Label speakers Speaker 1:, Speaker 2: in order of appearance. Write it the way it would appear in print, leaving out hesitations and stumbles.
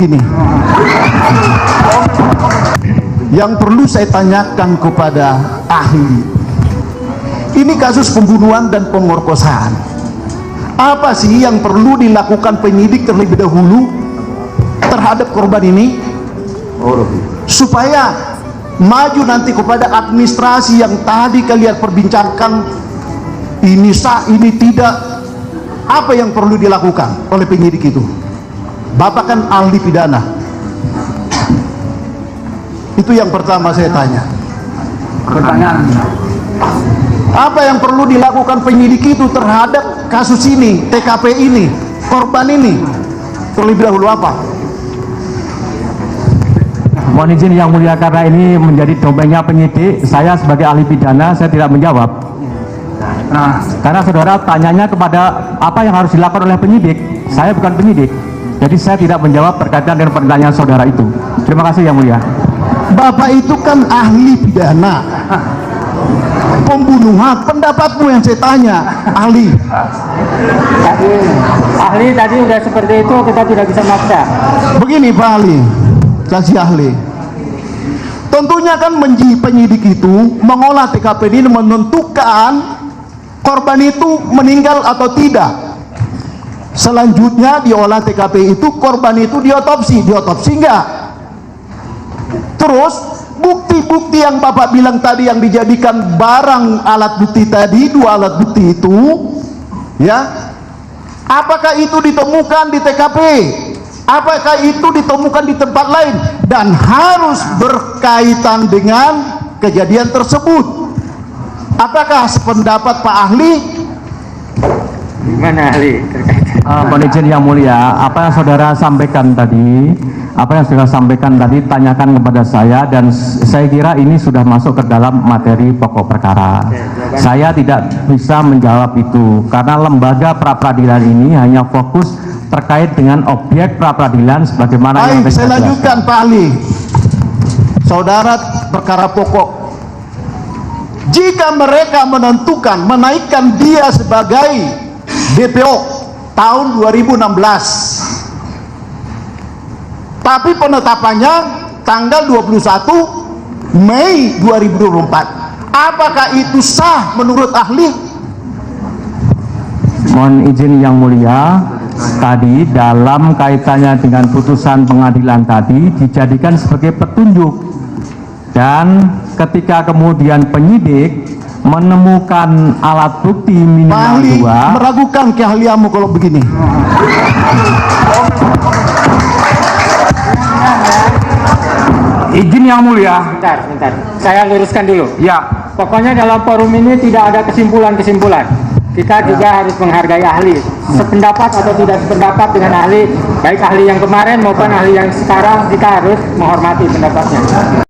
Speaker 1: Ini yang perlu saya tanyakan kepada ahli. Ini kasus pembunuhan dan pemerkosaan. Apa sih yang perlu dilakukan penyidik terlebih dahulu terhadap korban ini supaya maju nanti kepada administrasi yang tadi kalian perbincangkan, ini sah, ini tidak. Apa yang perlu dilakukan oleh penyidik itu? Bapak kan ahli pidana. Itu yang pertama saya tanya.
Speaker 2: Pertanyaan,
Speaker 1: apa yang perlu dilakukan penyidik itu terhadap kasus ini, TKP ini, korban ini? Terlebih dahulu apa?
Speaker 2: mohon izin yang mulia, karena ini menjadi domainnya penyidik, saya sebagai ahli pidana saya tidak menjawab. Nah, karena saudara tanyanya kepada apa yang harus dilakukan oleh penyidik, saya bukan penyidik, jadi saya tidak menjawab berkaitan dengan pertanyaan saudara itu. Terima kasih yang mulia.
Speaker 1: Bapak itu kan ahli pidana pembunuhan, pendapatmu yang saya tanya, ahli.
Speaker 3: Ahli tadi udah seperti itu, kita tidak bisa maksa.
Speaker 1: Begini Pak ahli, kasih ahli. Tentunya kan penyidik itu mengolah TKP ini, menentukan korban itu meninggal atau tidak. Selanjutnya diolah TKP itu, korban itu diotopsi enggak? Terus bukti-bukti yang Bapak bilang tadi yang dijadikan barang alat bukti tadi, 2 alat bukti itu, ya, apakah itu ditemukan di TKP? Apakah itu ditemukan di tempat lain? Dan harus berkaitan dengan kejadian tersebut. Apakah sependapat Pak ahli?
Speaker 3: Gimana ahli?
Speaker 2: Mohon izin yang mulia, apa yang saudara sampaikan tadi, tanyakan kepada saya, dan saya kira ini sudah masuk ke dalam materi pokok perkara. Saya tidak bisa menjawab itu karena lembaga pra-peradilan ini hanya fokus terkait dengan objek pra-peradilan sebagaimana yang
Speaker 1: baik, saya lanjutkan Pak ahli. Saudara, perkara pokok, jika mereka menentukan menaikkan dia sebagai DPO tahun 2016, tapi penetapannya tanggal 21 Mei 2024, apakah itu sah menurut ahli?
Speaker 2: Mohon izin yang mulia, tadi dalam kaitannya dengan putusan pengadilan tadi dijadikan sebagai petunjuk, dan ketika kemudian penyidik menemukan alat bukti minimal 2,
Speaker 1: meragukan keahlianmu kalau begini.
Speaker 2: Izin yang mulia.
Speaker 3: Bentar. Saya luruskan dulu.
Speaker 2: Ya.
Speaker 3: Pokoknya dalam forum ini tidak ada kesimpulan-kesimpulan. Kita juga harus menghargai ahli. Sependapat atau tidak sependapat dengan ahli, baik ahli yang kemarin maupun ahli yang sekarang, kita harus menghormati pendapatnya.